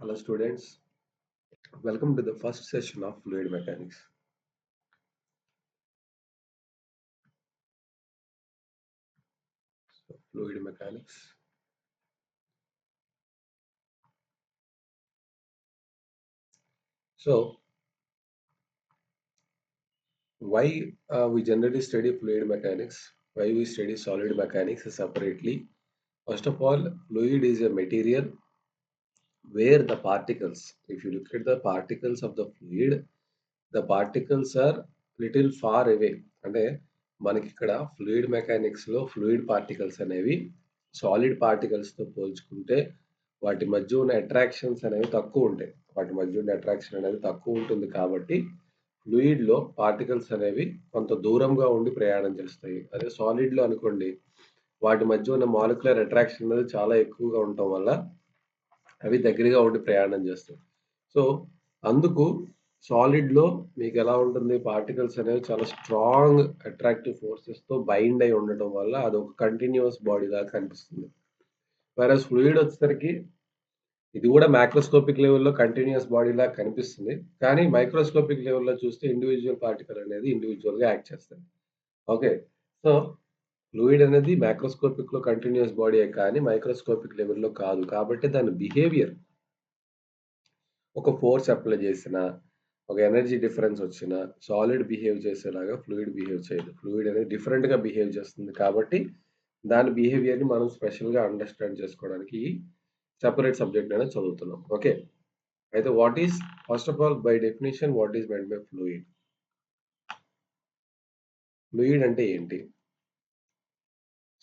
Hello students, welcome to the first session of fluid mechanics. Fluid mechanics. So why we generally study fluid mechanics? Why we study solid mechanics separately? First of all, fluid is a material where the particles, if you look at the particles of the fluid, the particles are little far away. అంటే మనకి ఇక్కడ fluid మెకానిక్స్‌లో fluid particles అనేవి solid పార్టికల్స్‌తో పోల్చుకుంటే వాటి మధ్య ఉన్న attractions అనేవి తక్కువుంటాయి. వాటి మధ్య ఉన్న అట్రాక్షన్ అనేది తక్కువుంటుంది కాబట్టి ఫ్లూయిడ్‌లో పార్టికల్స్ అనేవి కొంత దూరంగా ఉండి ప్రయాణం చేస్తాయి. అదే సాలిడ్‌లో అనుకోండి వాటి మధ్య ఉన్న మాలిక్యులర్ అట్రాక్షన్ అనేది చాలా ఎక్కువగా ఉండటం వల్ల అవి దగ్గరగా ఉండి ప్రయాణం చేస్తాయి. సో, అందుకు సాలిడ్‌లో మీకెలా ఉంటుంది పార్టికల్స్ అనేవి చాలా స్ట్రాంగ్ అట్రాక్టివ్ ఫోర్సెస్‌తో బైండ్ అయి ఉండటం వల్ల అదొక కంటిన్యూయస్ బాడీలాగా కనిపిస్తుంది. వేరస్ ఫ్లూయిడ్ వచ్చేసరికి ఇది కూడా మాక్రోస్కోపిక్ లెవెల్‌లో కంటిన్యూయస్ బాడీలాగా కనిపిస్తుంది. కానీ మైక్రోస్కోపిక్ లెవెల్‌లో చూస్తే ఇండివిడ్యువల్ పార్టికల్ అనేది ఇండివిడ్యువల్‌గా యాక్ట్ చేస్తది. ఓకే. సో, ఫ్లూయిడ్ అనేది మాక్రోస్కోపిక్‌లో కంటిన్యూయస్ బాడీయే కానీ మైక్రోస్కోపిక్ లెవెల్‌లో కాదు. కాబట్టి దాని బిహేవియర్ ఒక ఫోర్స్ అప్లై చేసినా, ఒక ఎనర్జీ డిఫరెన్స్ వచ్చినా, సాలిడ్ బిహేవ్ చేసేలాగా ఫ్లూయిడ్ బిహేవ్ చేయదు. ఫ్లూయిడ్ అనేది డిఫరెంట్‌గా బిహేవ్ చేస్తుంది. కాబట్టి దాని బిహేవియర్‌ని మనం స్పెషల్‌గా అండర్‌స్టాండ్ చేసుకోవడానికి సెపరేట్ సబ్జెక్ట్ అనేది చదువుతున్నాం. ఓకే. అయితే what is first of all by definition what is meant by fluid? Fluid అంటే ఏంటి?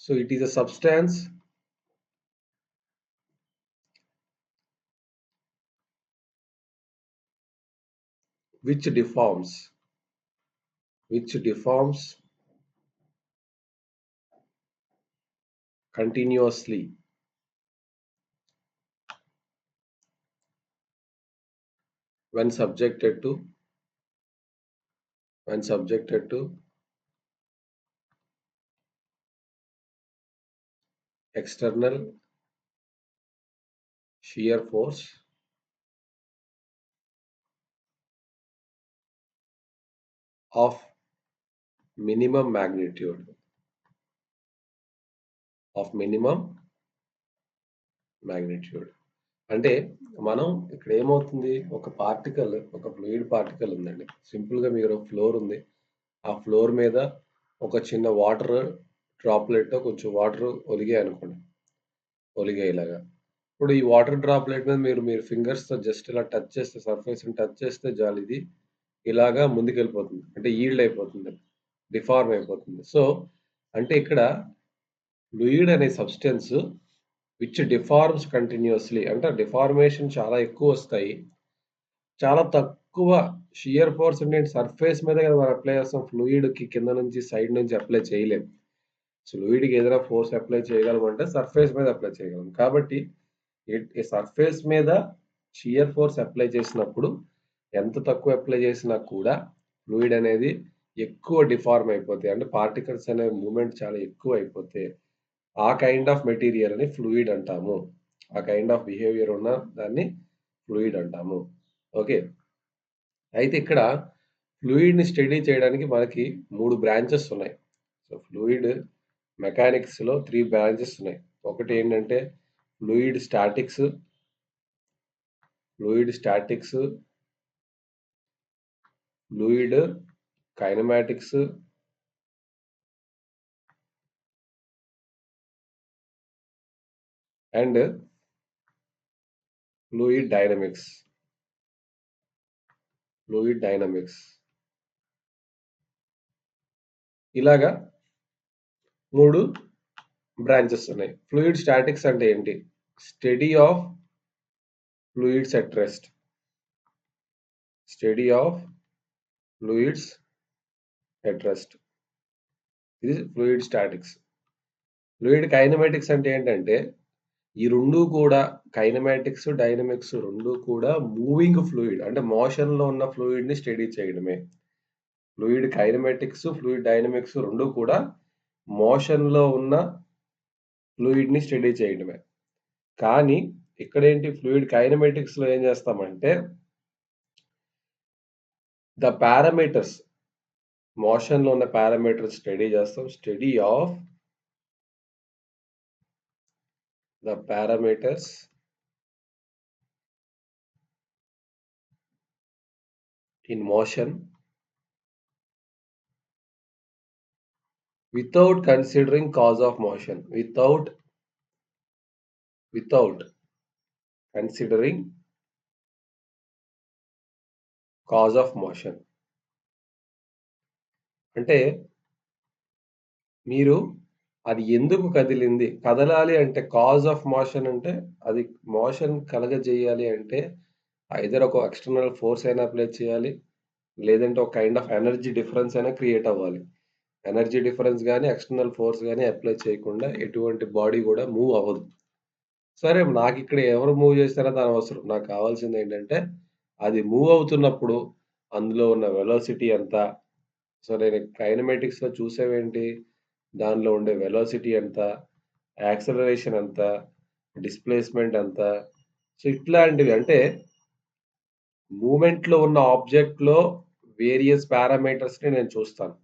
So it is a substance which deforms which deforms continuously when subjected to when subjected to external shear force of minimum magnitude అంటే మనం ఇక్కడ ఏమవుతుంది ఒక particle ఒక fluid particle ఉందండి. సింపుల్‌గా మీరు ఫ్లోర్ ఉంది. ఆ ఫ్లోర్ మీద ఒక చిన్న వాటర్ డ్రాప్‌లెట్ కొంచెం వాటర్ ఒలిగాయనుకోండి. ఒలిగాయి ఇలాగా. ఇప్పుడు ఈ వాటర్ డ్రాప్‌లెట్ మీద మీరు మీరు ఫింగర్స్‌తో జస్ట్ ఇలా టచ్ చేస్తే సర్ఫేస్‌ని టచ్ చేస్తే చాలు ఇది ఇలాగా ముందుకెళ్ళిపోతుంది. అంటే ఈల్డ్ అయిపోతుంది. డిఫార్మ్ అయిపోతుంది. సో, అంటే ఇక్కడ ఫ్లూయిడ్ అనే సబ్‌స్టెన్స్ విచ్ డిఫార్మ్స్ కంటిన్యూయస్‌లీ అంటే డిఫార్మేషన్ చాలా ఎక్కువొస్తాయి. చాలా తక్కువ షియర్ ఫోర్స్ అంటే సర్ఫేస్ మీదే కదా మనం అప్లై చేస్తాం. ఫ్లూయిడ్‌కి కింద నుంచి, సైడ్ నుంచి అప్లై చేయలేం. ఫ్లూయిడ్‌కి ఏదైనా ఫోర్స్ అప్లై చేయగలమంటే సర్ఫేస్ మీద అప్లై చేయగలం. కాబట్టి ఈ సర్ఫేస్ మీద షియర్ ఫోర్స్ అప్లై చేసినప్పుడు ఎంత తక్కువ అప్లై చేసినా కూడా ఫ్లూయిడ్ అనేది ఎక్కువ డిఫార్మ్ అయిపోతాయి. అంటే పార్టికల్స్ అనే మూవ్‌మెంట్ చాలా ఎక్కువైపోతే ఆ కైండ్ ఆఫ్ మెటీరియల్‌ని ఫ్లూయిడ్ అంటాము. ఆ కైండ్ ఆఫ్ బిహేవియర్ ఉన్న దాన్ని ఫ్లూయిడ్ అంటాము. ఓకే. అయితే ఇక్కడ ఫ్లూయిడ్‌ని స్టడీ చేయడానికి మనకి 3 బ్రాంచెస్ ఉన్నాయి. సో, ఫ్లూయిడ్ మెకానిక్స్‌లో 3 బ్రాంచెస్ ఉన్నాయి. ఒకటేంటంటే fluid statics, fluid statics, fluid kinematics and fluid dynamics. Fluid dynamics. ఇలాగా 3 బ్రాంచెస్ ఉన్నాయి. ఫ్లూయిడ్ స్టాటిక్స్ అంటే ఏంటి? Study of fluids at rest. Study of fluids at rest. ఇది ఫ్లూయిడ్ స్టాటిక్స్. ఫ్లూయిడ్ కైనమాటిక్స్ అంటే ఏంటంటే ఈ 2 కూడా కైనమాటిక్స్, డైనమిక్స్ 2 కూడా మూవింగ్ ఫ్లూయిడ్ అంటే మోషన్‌లో ఉన్న ఫ్లూయిడ్‌ని స్టడీ చేయడమే. ఫ్లూయిడ్ కైనమాటిక్స్, ఫ్లూయిడ్ డైనమిక్స్ 2 కూడా మోషన్‌లో ఉన్న ఫ్లూయిడ్‌ని స్టడీ చేయడమే. కానీ ఇక్కడేంటి ఫ్లూయిడ్ కైనమాటిక్స్‌లో ఏం చేస్తామంటే ద పారామీటర్స్ మోషన్‌లో ఉన్న పారామీటర్స్ స్టడీ చేస్తాం. Study of the parameters in motion without considering cause of motion. Without considering cause of motion. అంటే మీరు అది ఎందుకు కదిలింది? కదలాలి అంటే కాజ్ ఆఫ్ మోషన్ అంటే అది మోషన్ కలగజేయాలి అంటే ఐదర్ ఒక ఎక్స్‌టర్నల్ ఫోర్స్ అయినా అప్లై చేయాలి. లేదంటే ఒక కైండ్ ఆఫ్ ఎనర్జీ డిఫరెన్స్ అయినా క్రియేట్ అవ్వాలి. ఎనర్జీ డిఫరెన్స్ గాని, ఎక్స్‌టర్నల్ ఫోర్స్ గాని అప్లై చేయకుండా ఎటువంటి బాడీ గూడా మూవ్ అవ్వదు. సరే నాకిక్కడ ఎవరు మూవ్ చేస్తారో అది అనవసరం. నాకు కావాల్సిందేంటంటే అది మూవ్ అవుతున్నప్పుడు అందులో ఉన్న వెలాసిటీ ఎంత? సో, నేను కైనమాటిక్స్‌లో చూసేవేంటి? దానిలో ఉండే వెలాసిటీ ఎంత? యాక్సెలరేషన్ ఎంత? డిస్‌ప్లేస్‌మెంట్ ఎంత? సో, ఇట్లాంటివి అంటే మూవ్‌మెంట్‌లో ఉన్న ఆబ్జెక్ట్‌లో వేరియస్ పారామీటర్స్‌ని నేను చూస్తాను.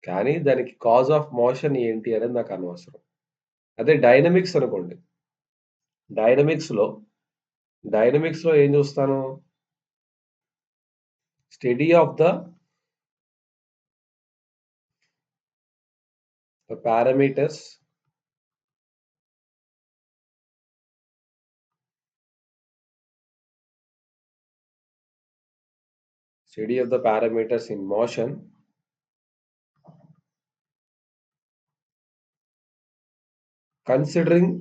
కానీ దానికి కాజ్ ఆఫ్ మోషన్ ఏంటి అనేది నాకనవసరం. అదే డైనమిక్స్ అనుకోండి. డైనమిక్స్‌లో డైనమిక్స్‌లో ఏం చూస్తాను? Study of the parameters in motion considering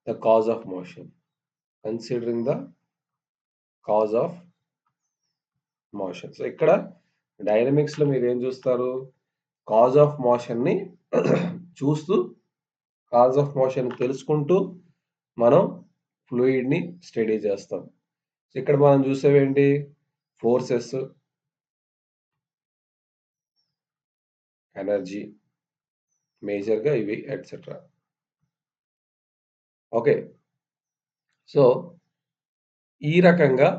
the cause of motion. Considering the cause of motion. So, ఇక్కడ డైనమిక్స్‌లో మీరేం చూస్తారు? కాజ్ ఆఫ్ మోషన్‌ని చూస్తూ, కాజ్ ఆఫ్ మోషన్ తెలుసుకుంటూ మనం ఫ్లూయిడ్‌ని స్టడీ చేస్తాం. ఇక్కడ మనం చూసేవేంటి? ఫోర్సెస్, ఎనర్జీ మేజర్‌గా ఇవి ఎట్సెట్రా. ఓకే. సో, ఈ రకంగా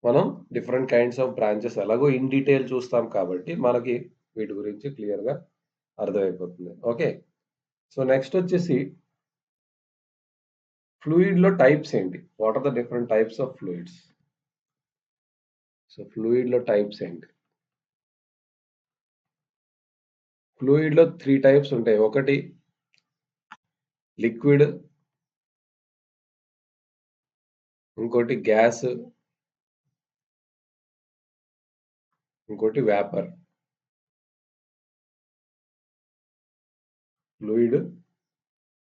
మనం డిఫరెంట్ కైండ్స్ ఆఫ్ బ్రాంచెస్ ఎలాగో ఇన్ డీటెయిల్ చూస్తాం కాబట్టి మనకి వీటి గురించి క్లియర్‌గా అర్థమైపోతుంది. ఓకే. సో, నెక్స్ట్ వచ్చేసి ఫ్లూయిడ్‌లో టైప్స్ ఏంటి? What are the different types of fluids? So, ఫ్లూయిడ్‌లో టైప్స్ ఏంటి? ఫ్లూయిడ్‌లో 3 టైప్స్ ఉంటాయి. ఒకటి లిక్విడ్, ఇంకోటి గ్యాస్, ఇంకోటి వేపర్. ఫ్లూయిడ్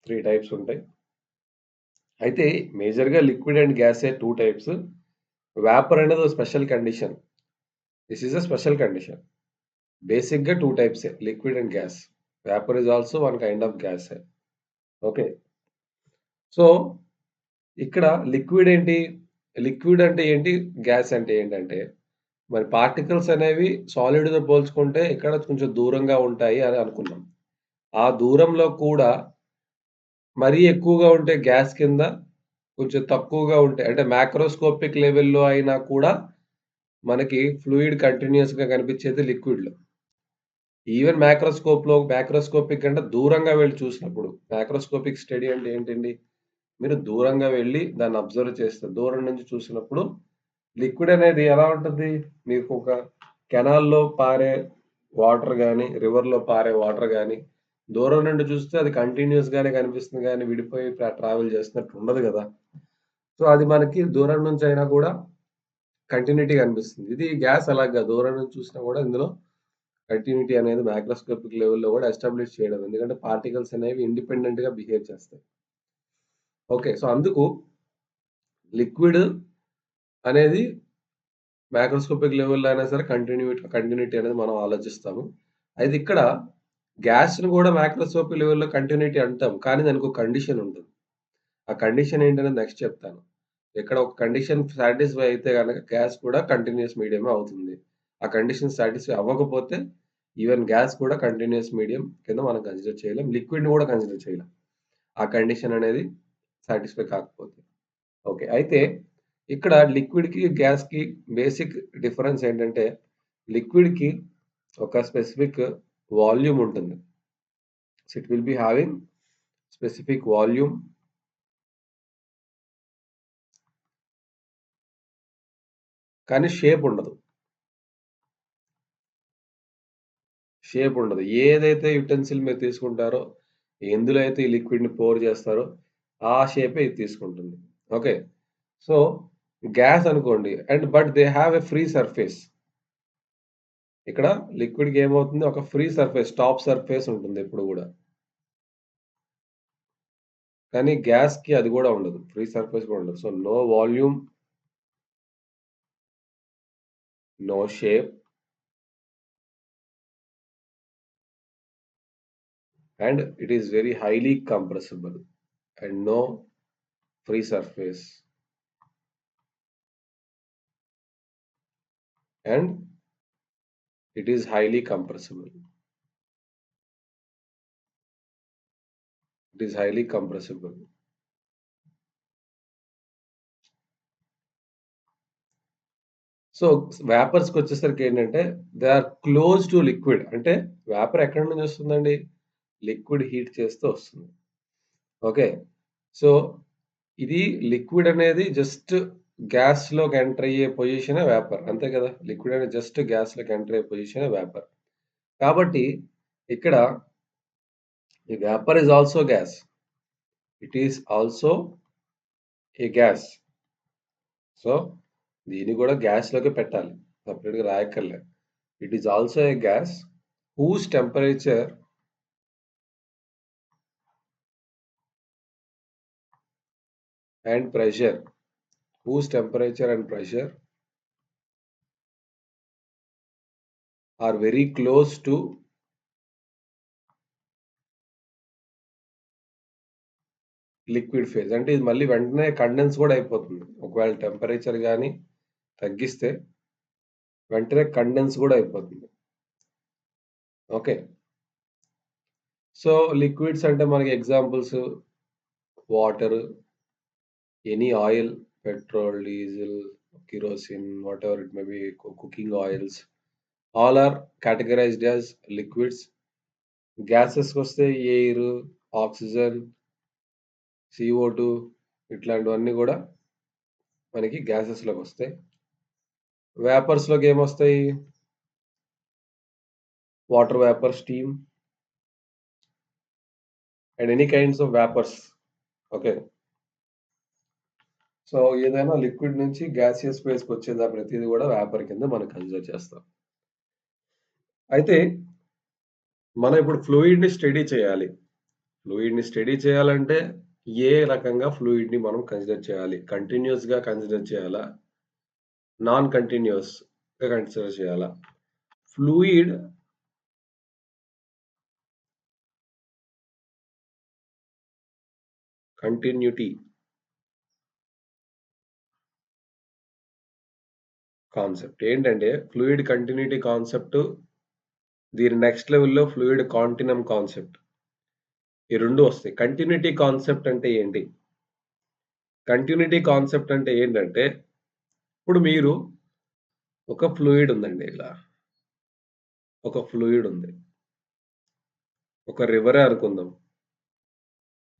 3 టైప్స్ ఉంటాయి. అయితే మేజర్‌గా లిక్విడ్ అండ్ గ్యాసే 2 టైప్స్. వేపర్ అనేది ఒక special condition. This is a special condition. బేసిక్‌గా 2 టైప్సే liquid and gas. Vapour is also one kind of గ్యాసే. ఓకే. సో, ఇక్కడ లిక్విడ్ ఏంటి? లిక్విడ్ అంటే ఏంటి? గ్యాస్ అంటే ఏంటంటే మరి పార్టికల్స్ అనేవి సాలిడ్‌తో పోల్చుకుంటే ఇక్కడ కొంచెం దూరంగా ఉంటాయి అని అనుకున్నాం. ఆ దూరంలో కూడా మరీ ఎక్కువగా ఉంటే గ్యాస్ కింద, కొంచెం తక్కువగా ఉంటే అంటే మాక్రోస్కోపిక్ లెవెల్‌లో అయినా కూడా మనకి ఫ్లూయిడ్ కంటిన్యూయస్‌గా కనిపించేది లిక్విడ్‌లో. ఈవెన్ మాక్రోస్కోపిక్ కంటే దూరంగా వెళ్లి చూసినప్పుడు మాక్రోస్కోపిక్ స్టడీ అంటే ఏంటండి? మీరు దూరంగా వెళ్లి దాన్ని అబ్జర్వ్ చేస్తే దూరం నుంచి చూసినప్పుడు లిక్విడ్ అనేది ఎలా ఉంటది? మీకు ఒక కెనాల్‌లో పారే వాటర్ గాని, రివర్‌లో పారే వాటర్ గాని, దూరం నుండి చూస్తే అది కంటిన్యూయస్‌గానే కనిపిస్తుంది గానీ, విడిపోయి ట్రావెల్ చేస్తున్నట్టు ఉండదు గదా! సో, అది మనకి దూరం నుంచయినా కూడా కంటిన్యూటీ కనిపిస్తుంది. ఇది గ్యాస్ అలా గాదు. దూరం నుంచి చూసినా గూడా ఇందులో కంటిన్యూటీ అనేది మాక్రోస్కోపిక్ లెవెల్‌లో గూడా ఎస్టాబ్లిష్ చేయడం. ఎందుకంటే పార్టికల్స్ అనేవి ఇండిపెండెంట్‌గా బిహేవ్ చేస్తాయి. ఓకే. సో, అందుకు లిక్విడ్ అనేది మాక్రోస్కోపిక్ లెవెల్‌లో అయినా సరే కంటిన్యూటీ అనేది మనం ఆలోచిస్తాము. అయితే ఇక్కడ గ్యాస్‌ని గూడా మాక్రోస్కోపిక్ లెవెల్‌లో కంటిన్యూటీ అంటాం. కానీ దానికొక కండిషన్ ఉంటుంది. ఆ కండిషన్ ఏంటనేది నెక్స్ట్ చెప్తాను. ఇక్కడ ఒక కండిషన్ సాటిస్ఫై అయితే గనక గ్యాస్ కూడా కంటిన్యూయస్ మీడియమే అవుతుంది. ఆ కండిషన్ సాటిస్ఫై అవ్వకపోతే ఈవెన్ గ్యాస్ కూడా కంటిన్యూయస్ మీడియం కింద మనం కన్సిడర్ చేయలేం. లిక్విడ్‌ని కూడా కన్సిడర్ చేయలేం. ఆ కండిషన్ అనేది సాటిస్ఫై కాకపోతే. ఓకే. అయితే ఇక్కడ లిక్విడ్‌కి, గ్యాస్‌కి బేసిక్ డిఫరెన్స్ ఏంటంటే, లిక్విడ్‌కి ఒక స్పెసిఫిక్ వాల్యూమ్ ఉంటుంది. So, it will be having specific volume కానీ షేప్ ఉండదు. షేప్ ఉండదు. ఏదైతే యుటెన్సిల్ మీరు తీసుకుంటారో, ఎందులో అయితే ఈ లిక్విడ్‌ని పోర్ చేస్తారో, ఆ షేపే ఇది తీసుకుంటుంది. ఓకే. సో, గ్యాస్ అనుకోండి but they have a free surface. ఇక్కడ లిక్విడ్‌కి ఏమవుతుంది ఒక ఫ్రీ సర్ఫేస్, టాప్ సర్ఫేస్ ఉంటుంది ఎప్పుడు గూడా. కానీ గ్యాస్‌కి అది గూడా ఉండదు. ఫ్రీ సర్ఫేస్ గూడా ఉండదు. So, no volume, no shape and it is very highly compressible and no free surface and it is highly compressible. It is highly compressible. So, వేపర్స్‌కొచ్చేసరికేంటంటే, they are close to liquid. అంటే vapour ఎక్కడి నుంచొస్తుందండి? Liquid heat చేస్తే వస్తుంది. Okay. So, ఇది liquid అనేది just గ్యాస్‌లోకి enter అయ్యే పొజిషనే వేపర్. అంతే కదా! లిక్విడ్ అనేది జస్ట్ గ్యాస్‌లోకి ఎంటర్ అయ్యే పొజిషనే వేపర్. కాబట్టి ఇక్కడ ఈ vapour is also gas. It is also a gas. So, దీన్ని గూడా గ్యాస్‌లోకే పెట్టాలి. సెపరేట్‌గా రాయక్కర్లే. It is also a gas whose temperature and pressure whose temperature and pressure are very close to liquid phase. అంటే ఇది మళ్ళీ వెంటనే కండెన్స్ గూడా అయిపోతుంది. ఒకవేళ టెంపరేచర్ గాని తగ్గిస్తే వెంటనే కండెన్స్ గూడా అయిపోతుంది. ఓకే. సో, లిక్విడ్స్ అంటే మనకి examples water, any oil, petrol, diesel, kerosene, whatever it may be cooking oils all are categorized as liquids. గ్యాసెస్‌కొస్తే ఎయిర్, ఆక్సిజన్, CO2 ఇట్లాంటివన్నీ గూడా మనకి గ్యాసెస్‌లోకొస్తాయి. వేపర్స్‌లోకి ఏమొస్తాయి? Water vapour, steam and any kinds of vapours. Okay. So, ఏదైనా liquid నుంచి gaseous ఫేజ్‌కొచ్చేదా ప్రతీది గూడా వేపర్ కింద మనం కన్సిడర్ చేస్తాం. అయితే మనం ఇప్పుడు ఫ్లూయిడ్‌ని స్టడీ చేయాలి. ఫ్లూయిడ్‌ని స్టడీ చేయాలంటే ఏ రకంగా ఫ్లూయిడ్‌ని మనం కన్సిడర్ చేయాలి? కంటిన్యూయస్‌గా కన్సిడర్ చేయాలా? నాన్ కంటిన్యూయస్‌గా కన్సిడర్ చేయాలా? Fluid continuity concept. ఏంటంటే ఫ్లూయిడ్ కంటిన్యూటీ కాన్సెప్ట్ దీని నెక్స్ట్ లెవెల్‌లో ఫ్లూయిడ్ కాంటినమ్ కాన్సెప్ట్. ఈ 2 వస్తాయి. కంటిన్యూటీ కాన్సెప్ట్ అంటే ఏంటి? కంటిన్యూటీ కాన్సెప్ట్ అంటే ఏంటంటే, ఇప్పుడు మీరు ఒక ఫ్లూయిడ్ ఉందండి ఇలా. ఒక ఫ్లూయిడ్ ఉంది. ఒక రివరే అనుకుందాం.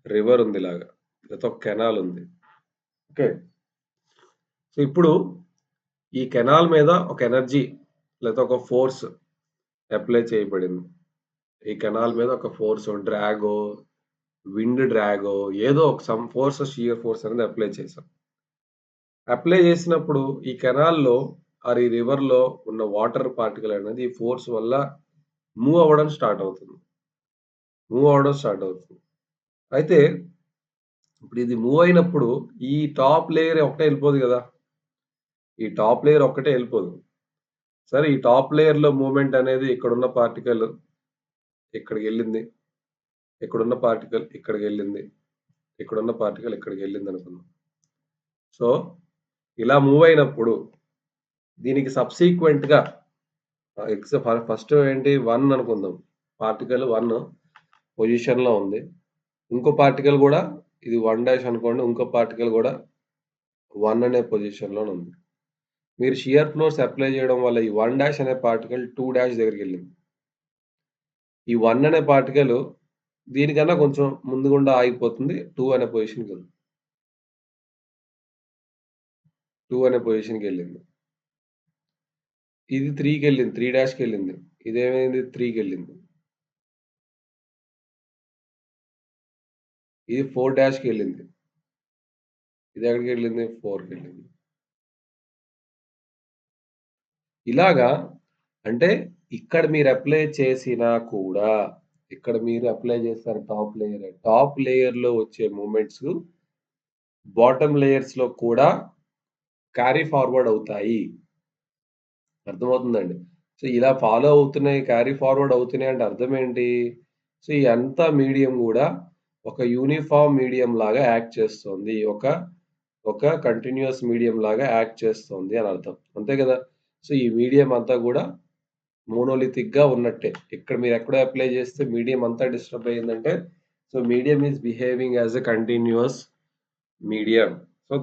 రివర్ ఉంది ఇలాగా. లేకపోతే ఒక కెనాల్ ఉంది. ఓకే. సో, ఇప్పుడు ఈ కెనాల్ మీద ఒక ఎనర్జీ లేకపోతే ఒక ఫోర్స్ అప్లై చేయబడింది. ఈ కెనాల్ మీద ఒక ఫోర్సో, డ్రాగో, విండ్ డ్రాగో ఏదో ఒక సమ్ ఫోర్స్, షియర్ ఫోర్స్ అనేది అప్లై చేసాం. అప్లై చేసినప్పుడు ఈ కెనాల్‌లో ఆర్ ఈ రివర్‌లో ఉన్న వాటర్ పార్టికల్ అనేది ఈ ఫోర్స్ వల్ల మూవ్ అవ్వడం స్టార్ట్ అవుతుంది. మూవ్ అవ్వడం స్టార్ట్ అవుతుంది. అయితే ఇప్పుడు ఇది మూవ్ అయినప్పుడు ఈ టాప్ లేయర్ ఒకటే ఎళ్ళిపోదు గదా! ఈ టాప్ లేయర్ ఒక్కటే ఎళ్ళిపోదు. సరే ఈ టాప్ లేయర్‌లో మూవ్‌మెంట్ అనేది ఇక్కడున్న పార్టికల్ ఇక్కడికెళ్ళింది. ఇక్కడున్న పార్టికల్ ఇక్కడికెళ్ళింది. ఇక్కడున్న పార్టికల్ ఇక్కడికెళ్ళిందనుకుందాం. సో, ఇలా మూవ్ అయినప్పుడు దీనికి సబ్‌సీక్వెంట్‌గా ఫస్ట్ ఏంటి 1 అనుకుందాం. పార్టికల్ 1 పొజిషన్‌లో ఉంది. ఇంకో పార్టికల్ కూడా ఇది 1 అనుకోండి. ఇంకో పార్టికల్ కూడా 1 అనే పొజిషన్‌లోనే ఉంది. మీరు షియర్ ఫోర్స్ అప్లై చేయడం వల్ల ఈ 1 అనే పార్టికల్ 2 దగ్గరికెళ్ళింది. ఈ 1 అనే పార్టికల్ దీనికన్నా కొంచెం ముందు గుండా ఆగిపోతుంది. 2 అనే పొజిషన్‌కెళ్తుంది. 2 అనే పొజిషన్‌కెళ్ళింది. ఇది 3కెళ్ళింది. 3 ఇదేమైంది 3కెళ్ళింది. ఇది 4 ఇది ఎక్కడికెళ్ళింది 4కెళ్ళింది. ఇలాగా అంటే ఇక్కడ మీరు అప్లై చేసినా కూడా ఇక్కడ మీరు అప్లై చేస్తారు టాప్ లేయర్. టాప్ లేయర్‌లో వచ్చే మూవ్‌మెంట్స్ బాటమ్ లేయర్స్‌లో కూడా క్యారీ ఫార్వర్డ్ అవుతాయి. అర్థమవుతుందండి. సో, ఇలా ఫాలో అవుతున్నాయి, క్యారీ ఫార్వర్డ్ అవుతున్నాయి అంటే అర్థం ఏంటి? సో, ఈ అంతా మీడియం గూడా ఒక యూనిఫార్మ్ మీడియం లాగా యాక్ట్ చేస్తుంది. ఒక కంటిన్యూయస్ మీడియం లాగా యాక్ట్ చేస్తుంది అని అర్థం. అంతే గదా! సో, ఈ మీడియం అంతా గూడా మోనోలిథిక్‌గా ఉన్నట్టే. ఇక్కడ మీరెక్కడో అప్లై చేస్తే మీడియం అంతా డిస్టర్బ్ అయిందంటే, so, medium is behaving as a continuous medium. So,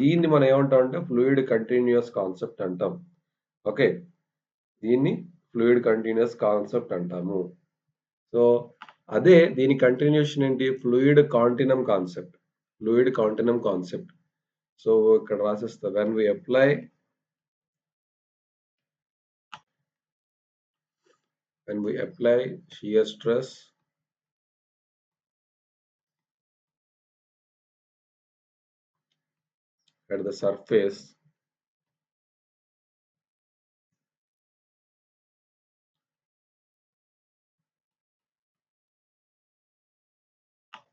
దీన్ని మనం ఏమంటామంటే ఫ్లూయిడ్ కంటిన్యూయస్ కాన్సెప్ట్ అంటాం. ఓకే. దీన్ని ఫ్లూయిడ్ కంటిన్యూయస్ కాన్సెప్ట్ అంటాము. సో, అదే దీని కంటిన్యూషన్ ఏంటి? Fluid continuum concept. Fluid continuum concept. So, ఇక్కడ రాసేస్తా. when we apply shear stress at the surface,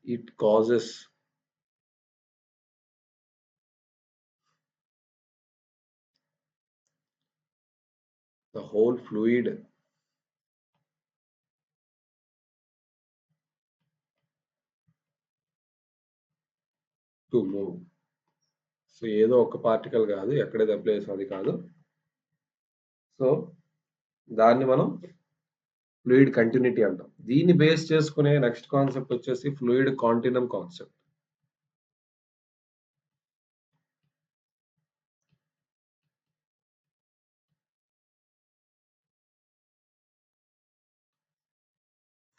it causes the whole fluid to move. So, ఏదో ఒక పార్టికల్ గాదు. ఎక్కడైతే అప్లై చేసామో అది కాదు. సో, దాన్ని మనం ఫ్లూయిడ్ కంటిన్యూటీ అంటాం. దీన్ని బేస్ చేసుకునే నెక్స్ట్ కాన్సెప్ట్ వచ్చేసి fluid continuum concept.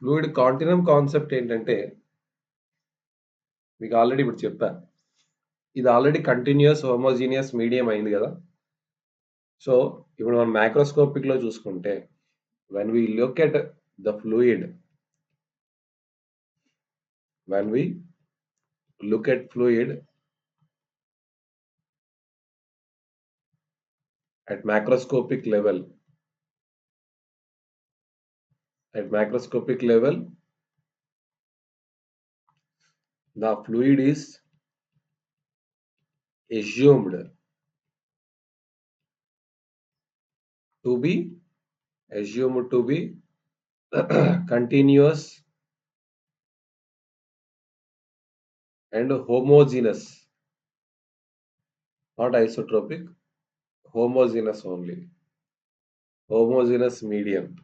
Fluid continuum concept ఏంటంటే మీకు ఆల్రెడీ ఇప్పుడు చెప్పా. ఇది ఆల్రెడీ కంటిన్యూయస్ హోమోజీనియస్ మీడియం అయింది గదా! సో, ఇప్పుడు మనం మాక్రోస్కోపిక్‌లో చూసుకుంటే when we look at the fluid when we look at fluid at macroscopic level at macroscopic level the fluid is assumed to be assumed to be continuous and homogeneous, not isotropic, homogeneous only, homogeneous medium,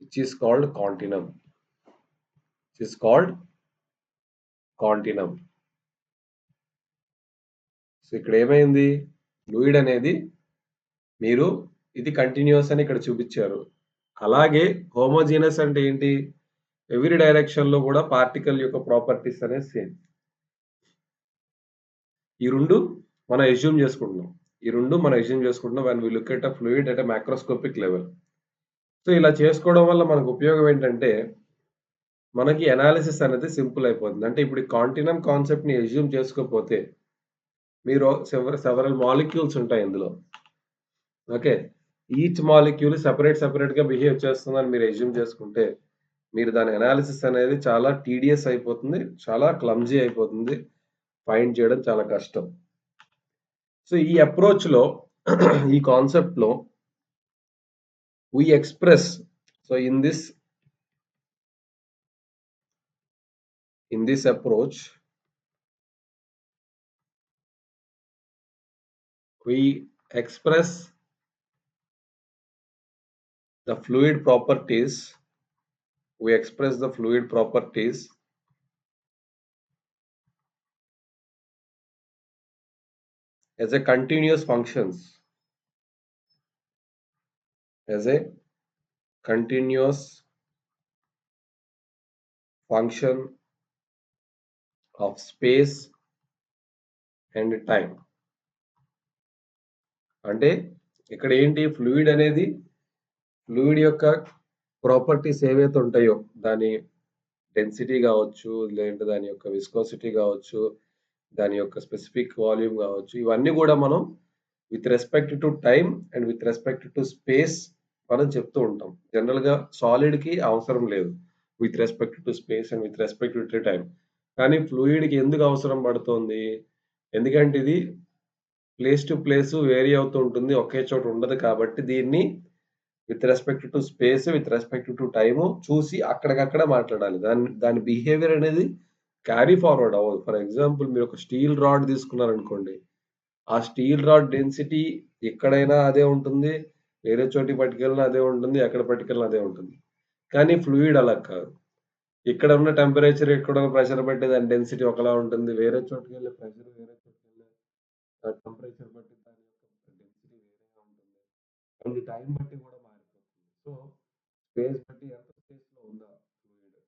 which is called continuum, which is called continuum. So ఇక్కడ ఏమైంది fluid అనేది మీరు ఇది continuous అని ఇక్కడ చూపించారు. అలాగే homogeneous అంటే ఏంటి? ఎవ్రీ డైరెక్షన్‌లో కూడా పార్టికల్ యొక్క ప్రాపర్టీస్ అనేది సేమ్. ఈ 2 మనం అస్యూమ్ చేసుకుంటున్నాం. ఈ 2 మనం అస్యూమ్ చేసుకుంటున్నాం when we look at a fluid at a macroscopic level. So, ఇలా చేసుకోవడం వల్ల మనకు ఉపయోగం ఏంటంటే, మనకి అనాలిసిస్ అనేది సింపుల్ అయిపోతుంది. అంటే ఇప్పుడు ఈ కాంటినమ్ కాన్సెప్ట్‌ని అస్యూమ్ చేసుకోకపోతే, మీరు సెవరల్ మాలిక్యూల్స్ ఉంటాయి ఇందులో. ఓకే. ఈచ్ మాలిక్యూల్ సెపరేట్‌గా బిహేవ్ చేస్తుందని మీరు అస్యూమ్ చేసుకుంటే, మీరు దాని అనాలిసిస్ అనేది చాలా టీడీయస్ అయిపోతుంది. చాలా క్లమ్జీ అయిపోతుంది. ఫైండ్ చేయడం చాలా కష్టం. సో, ఈ అప్రోచ్‌లో ఈ కాన్సెప్ట్‌లో we express so, in this approach we express the fluid properties we express the fluid properties as a continuous functions, as a continuous function of space and time. అంటే ఇక్కడ ఏంటి ఫ్లూయిడ్ అనేది ఫ్లూయిడ్ యొక్క properties ఏవైతే ఉంటాయో దాని density కావచ్చు, లేదంటే దాని యొక్క విస్కోసిటీ కావచ్చు, దాని యొక్క స్పెసిఫిక్ వాల్యూమ్ కావచ్చు, ఇవన్నీ కూడా మనం with respect to time and with respect to space మనం చెప్తూ ఉంటాం. జనరల్‌గా సాలిడ్‌కి అవసరం లేదు. With respect to space and with respect to time. కానీ ఫ్లూయిడ్‌కి ఎందుకు అవసరం పడుతోంది? ఎందుకంటే ఇది ప్లేస్ టు ప్లేస్ వేరీ అవుతూ ఉంటుంది. ఒకే చోట ఉండదు కాబట్టి దీన్ని with respect to space, with respect to time చూసి అక్కడికక్కడ మాట్లాడాలి. దాని బిహేవియర్ అనేది క్యారీ ఫార్వర్డ్ అవ్వదు. ఫర్ ఎగ్జాంపుల్ మీరొక స్టీల్ రాడ్ తీసుకున్నారనుకోండి. ఆ స్టీల్ రాడ్ డెన్సిటీ ఎక్కడైనా అదే ఉంటుంది. వేరే చోటికి పట్టుకెళ్ళినా అదే ఉంటుంది. ఎక్కడ పట్టుకెళ్ళినా అదే ఉంటుంది. కానీ ఫ్లూయిడ్ అలా కాదు. ఇక్కడ ఉన్న టెంపరేచర్, ఇక్కడున్న ప్రెషర్ బట్టి దాని డెన్సిటీ ఒకలా ఉంటుంది. వేరే చోటుకెళ్ళే ప్రెషర్, వేరే చోటుకెళ్ళే టెంపరేచర్ బట్టి దాని యొక్క డెన్సిటీ వేరేగా ఉంటుంది. అండ్ టైం బట్టి కూడా మారిపోతుంది. సో, స్పేస్ బట్టి ఎంత స్పేస్‌లో ఉందా ఫ్లూయిడ్.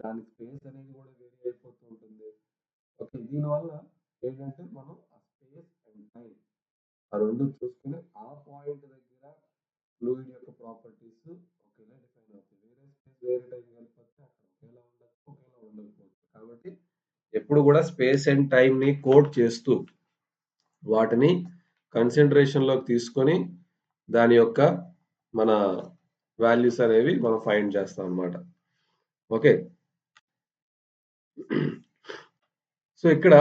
దాని స్పేస్ అనేది కూడా వేరీ అయిపోతూ ఉంటుంది. ఓకే. దీనివల్ల ఏంటంటే మనం ఆ స్పేస్ అండ్ టైం ఆ 2 చూసుకొని ఆ పాయింట్ దగ్గర ఫ్లూయిడ్ యొక్క ప్రాపర్టీస్ ఒకేలా డిఫైన్ అవుతాయి. వేరే స్పేస్ వేరే టైం వెళ్ళిపోతే అక్కడ ఒకేలా ఉండొచ్చు, ఒకేలా ఉండకపోవచ్చు. కాబట్టి ఎప్పుడు కూడా స్పేస్ అండ్ టైమ్‌ని కోట్ చేస్తూ వాటిని కన్సిడరేషన్‌లోకి తీసుకొని దాని యొక్క మన వాల్యూస్ అనేవి మనం ఫైండ్ చేస్తాం అన్నమాట. ఓకే. సో, ఇక్కడ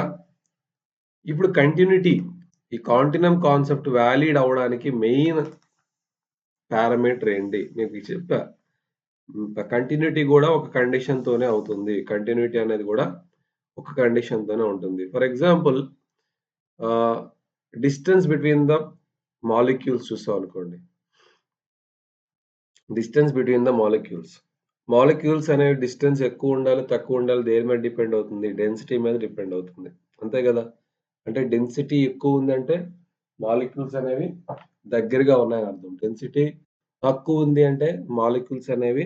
ఇప్పుడు కంటిన్యూటీ ఈ కాంటినమ్ కాన్సెప్ట్ వాలిడ్ అవ్వడానికి మెయిన్ పారామీటర్ ఏంటి? మీకు చెప్పా. కంటిన్యూటీ గూడా ఒక కండిషన్‌తోనే అవుతుంది. కంటిన్యూటీ అనేది గూడా ఒక కండిషన్‌తోనే ఉంటుంది. For example ah, distance between the molecules చూసామనుకోండి. Distance between the molecules. Molecules అనేవి డిస్టెన్స్ ఎక్కువుండాలి, తక్కువుండాలి దేని మీద డిపెండ్ అవుతుంది? డెన్సిటీ మీద డిపెండ్ అవుతుంది. అంతే గదా! అంటే డెన్సిటీ ఎక్కువుందంటే మాలిక్యూల్స్ అనేవి దగ్గరగా ఉన్నాయని అర్థం. డెన్సిటీ తక్కువుంది అంటే మాలిక్యూల్స్ అనేవి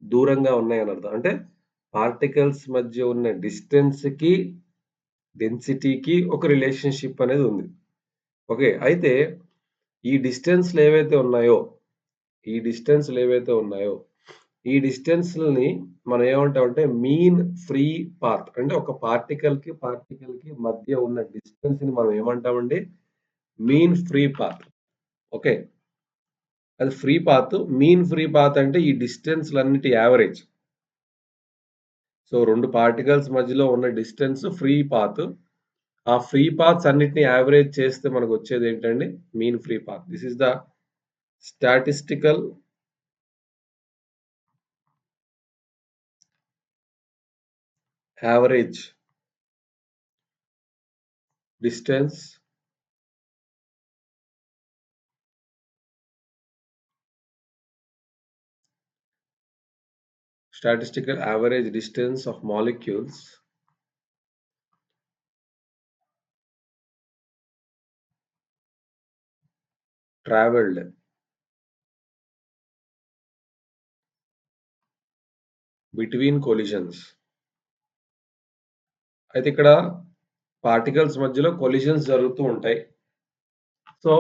దూరంగా ఉన్నాయని అర్థం. అంటే పార్టికల్స్ మధ్య ఉన్న డిస్టెన్స్‌కి, డెన్సిటీకి ఒక రిలేషన్‌షిప్ అనేది ఉంది. ఓకే. అయితే ఈ డిస్టెన్స్‌లేవైతే ఉన్నాయో, ఈ డిస్టెన్స్‌లేవైతే ఉన్నాయో, ఈ డిస్టెన్స్‌లని మనం ఏమంటామంటే మీన్ ఫ్రీ పాత్. అంటే ఒక పార్టికల్‌కి, పార్టికల్‌కి మధ్య ఉన్న డిస్టెన్స్‌ని మనం ఏమంటామండి? Mean free path. ఓకే. అది free path. Mean free path అంటే ఈ డిస్టెన్స్‌లన్నిటి యావరేజ్. సో, 2 పార్టికల్స్ మధ్యలో ఉన్న డిస్టెన్స్ ఫ్రీ పాత్. ఆ ఫ్రీ పాత్స్ అన్నిటిని యావరేజ్ చేస్తే మనకొచ్చేదేంటండి? Mean free path. This is the statistical average distance statistical average distance of molecules traveled between collisions. అయితే ఇక్కడ పార్టికల్స్ మధ్యలో కొలిషన్స్ జరుగుతూ ఉంటాయి. సో,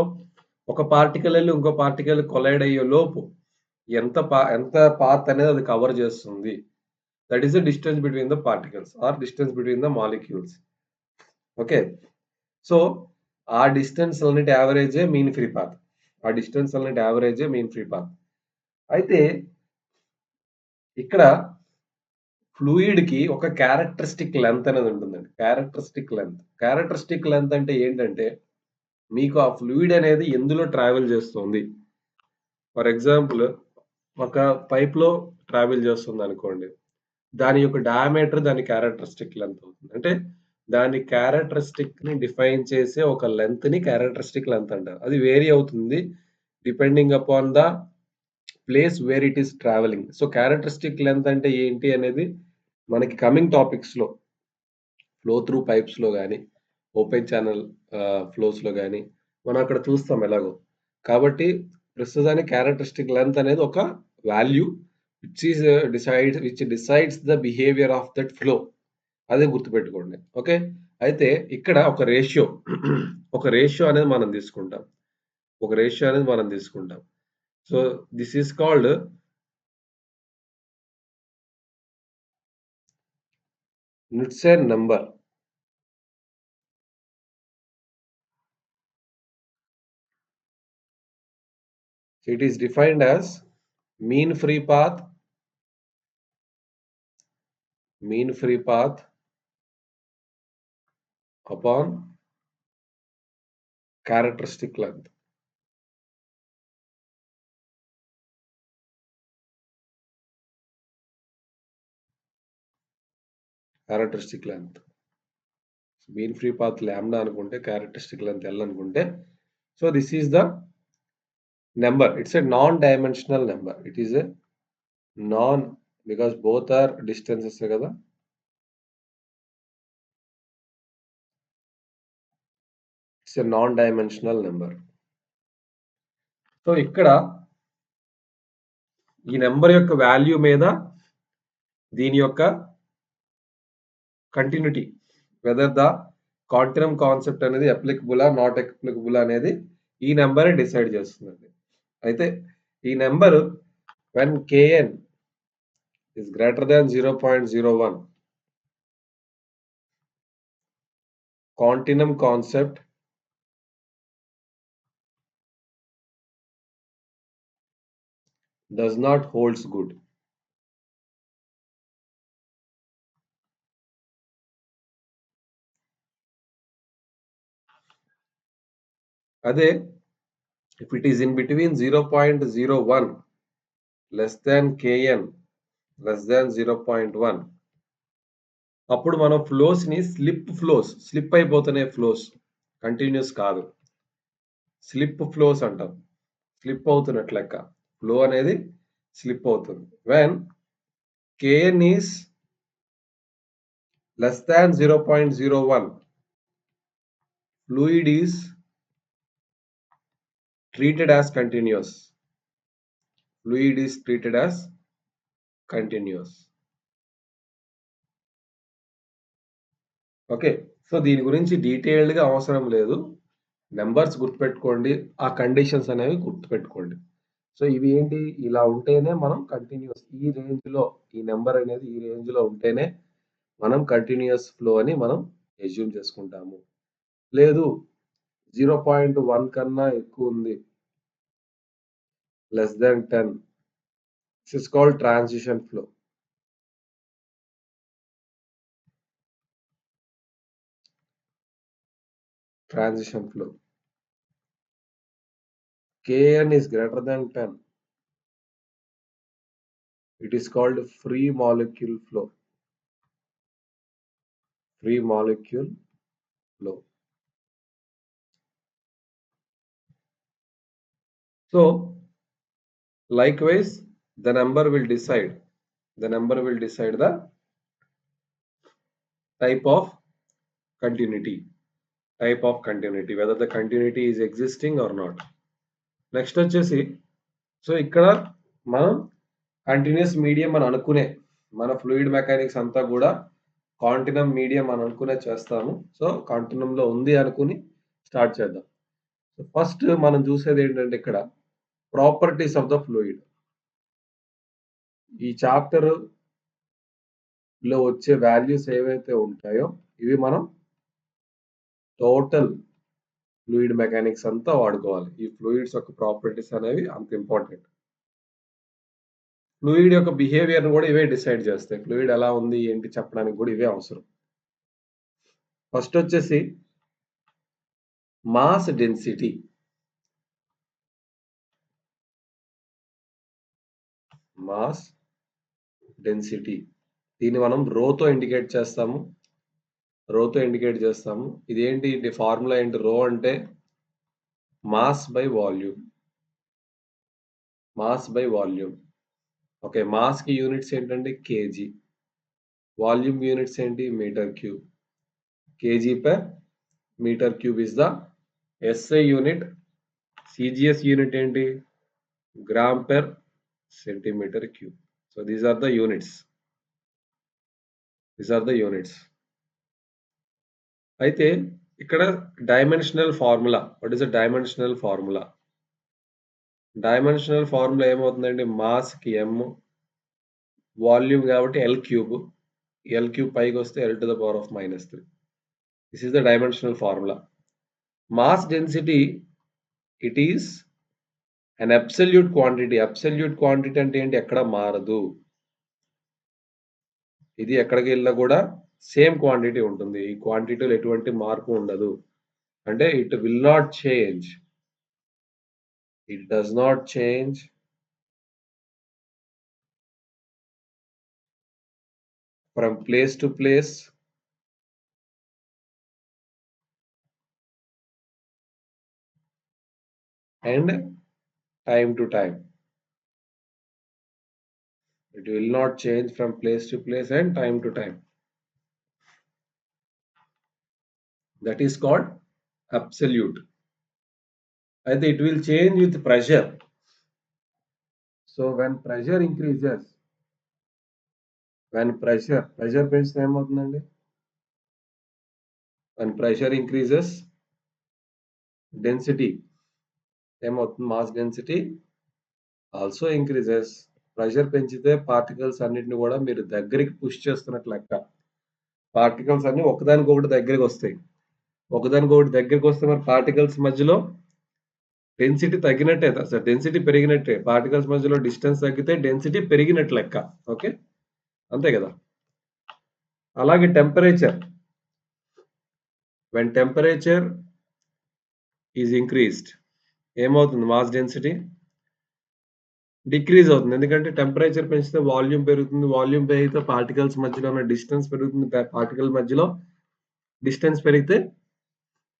ఒక పార్టికల్ ఎళ్లి ఇంకో పార్టికల్ కొలైడ్ అయ్యే లోపు ఎంత పాత్ అనేది అది కవర్ చేస్తుంది. That is the distance between the particles or distance between the molecules. Okay. So, ఆ డిస్టెన్స్ అన్నిటి యావరేజే మీన్ ఫ్రీ పాత్. ఆ డిస్టెన్స్ అన్నిటి యావరేజే మీన్ ఫ్రీ పాత్. అయితే ఇక్కడ ఫ్లూయిడ్‌కి ఒక క్యారెక్టరిస్టిక్ లెంత్ అనేది ఉంటుందండి. Characteristic length. క్యారెక్టరిస్టిక్ లెంత్ అంటే ఏంటంటే, మీకు ఆ ఫ్లూయిడ్ అనేది ఎందులో ట్రావెల్ చేస్తుంది. ఫర్ ఎగ్జాంపుల్ ఒక పైప్‌లో ట్రావెల్ చేస్తుందనుకోండి. దాని యొక్క డయామీటర్ దాని క్యారెక్టరిస్టిక్ లెంత్ అవుతుంది. అంటే దాని క్యారెక్టరిస్టిక్‌ని డిఫైన్ చేసే ఒక లెంత్‌ని క్యారెక్టరిస్టిక్ లెంత్ అంటారు. అది వేరీ అవుతుంది. Depending upon the place where it is travelling. So, characteristic length అంటే ఏంటి అనేది మనకి కమింగ్ టాపిక్స్‌లో ఫ్లో త్రూ పైప్స్‌లో గాని, ఓపెన్ ఛానల్ ఫ్లోస్‌లో గాని, మనం అక్కడ చూస్తాం ఎలాగో. కాబట్టి ప్రస్తుతానికి క్యారెక్టరిస్టిక్ లెంత్ అనేది ఒక value which decides the behaviour of that flow. అదే గుర్తుపెట్టుకోండి. ఓకే. అయితే ఇక్కడ ఒక రేషియో ఒక రేషియో అనేది మనం తీసుకుంటాం. ఒక రేషియో అనేది మనం తీసుకుంటాం. So, this is called Knudsen number. It is defined as mean free path upon characteristic length. Characteristic length. Mean free path lambda anukunte, characteristic length L anukunte. So this is the number. It's a non-dimensional number. It is a non, because both are distances kada. It's a non-dimensional number. So ఇక్కడ ఈ number యొక్క value మీద దీని యొక్క continuity, whether the continuum concept అనేది అప్లికబులా not applicable అనేది ఈ నెంబరే డిసైడ్ చేస్తుందండి. అయితే ఈ number when kn is greater than 0.01, continuum concept does not holds good. అదే if it is in between 0.01 less than kn less than 0.1, అప్పుడు మనం ఫ్లోస్‌ని స్లిప్ అయిపోతున్నాయి ఫ్లోస్. కంటిన్యూయస్ కాదు. స్లిప్ ఫ్లోస్ అంటాం. స్లిప్ అవుతున్నట్టు లెక్క. ఫ్లో అనేది స్లిప్ అవుతుంది. When kn is less than 0.01, fluid is treated as continuous. Fluid is treated as continuous. Okay. So, దీని గురించి డీటెయిల్డ్‌గా అవసరం లేదు. నంబర్స్ గుర్తుపెట్టుకోండి. ఆ కండిషన్స్ అనేవి గుర్తుపెట్టుకోండి. సో, ఇవి ఏంటి, ఇలా ఉంటేనే మనం కంటిన్యూయస్ ఈ రేంజ్‌లో, ఈ నంబర్ అనేది ఈ రేంజ్‌లో ఉంటేనే మనం కంటిన్యూయస్ ఫ్లో అని మనం అస్యూమ్ చేసుకుంటాము. లేదు 0.1 కన్నా ఎక్కువుంది, less than 10, this is called transition flow. Transition flow. Kn is greater than 10. It is called free molecule flow. Free molecule flow. So, likewise, the number will decide the type of continuity, whether the continuity is existing or not. Next వచ్చేసి, so ఇక్కడ మనం continuous medium అని అనుకునే మన fluid mechanics అంతా కూడా continuum medium అని అనుకునే చేస్తాము. సో, కాంటినమ్‌లో ఉంది అనుకుని స్టార్ట్ చేద్దాం. ఫస్ట్ మనం చూసేది ఏంటంటే ఇక్కడ ప్రాపర్టీస్ ఆఫ్ ద ఫ్లూయిడ్. ఈ చాప్టర్‌లో వచ్చే వాల్యూస్ ఏవైతే ఉంటాయో ఇవి మనం టోటల్ ఫ్లూయిడ్ మెకానిక్స్ అంతా వాడుకోవాలి. ఈ ఫ్లూయిడ్స్ యొక్క ప్రాపర్టీస్ అనేవి అంత ఇంపార్టెంట్. ఫ్లూయిడ్ యొక్క బిహేవియర్‌ని కూడా ఇవే డిసైడ్ చేస్తాయి. ఫ్లూయిడ్ ఎలా ఉంది ఏంటి చెప్పడానికి కూడా ఇవే అవసరం. ఫస్ట్ వచ్చేసి మాస్ డెన్సిటీ. Mass density. దీన్ని మనం రోతో ఇండికేట్ చేస్తాము. ఇదేంటి, ఫార్ములా ఏంటి, రో అంటే mass by volume. Mass by volume. Okay. మాస్‌కి యూనిట్స్ ఏంటండి? కేజీ. వాల్యూమ్ యూనిట్స్ ఏంటి? Metre cube. Kg per metre cube is the SI unit. CGS unit ఏంటి? Gram per centimetre cube. So these are the units. These are the units. అయితే ఇక్కడ dimensional formula. What is the dimensional formula? Dimensional formula ఏమవుతుందండి? మాస్‌కి M, volume కాబట్టి L cube. L cube పైకొస్తే L to the power of -3. This is the dimensional formula. Mass density it is an absolute quantity. Absolute quantity అంటే ఏంటి? ఎక్కడ మారదు. ఇది ఎక్కడికెళ్ళినా కూడా సేమ్ క్వాంటిటీ ఉంటుంది. ఈ క్వాంటిటీలో ఎటువంటి మార్పు ఉండదు. అంటే it will not change. It does not change from place to place and time to time. It will not change from place to place and time to time. That is called absolute. And it will change with pressure. So when pressure increases, pressure పెంచితే ఏమవుతుందండి? When pressure increases, density ఏమవుతుంది? Mass density also increases. Pressure పెంచితే particles అన్నిటిని కూడా మీరు దగ్గరికి push చేస్తున్నట్లు లెక్క. పార్టికల్స్ అన్ని ఒకదానికొకటి దగ్గరికి వస్తాయి. ఒకదానికొకటి దగ్గరికి వస్తే మరి పార్టికల్స్ మధ్యలో డెన్సిటీ తగ్గినట్టే. డెన్సిటీ పెరిగినట్టే. పార్టికల్స్ మధ్యలో డిస్టెన్స్ తగ్గితే డెన్సిటీ పెరిగినట్టు లెక్క. ఓకే. అంతే కదా. అలాగే temperature. When temperature is increased ఏమవుతుంది? మాస్ డెన్సిటీ డిక్రీజ్ అవుతుంది. ఎందుకంటే టెంపరేచర్ పెంచితే వాల్యూమ్ పెరుగుతుంది. వాల్యూమ్ పెరిగితే పార్టికల్స్ మధ్యలో ఉన్న డిస్టెన్స్ పెరుగుతుంది. పార్టికల్ మధ్యలో డిస్టెన్స్ పెరిగితే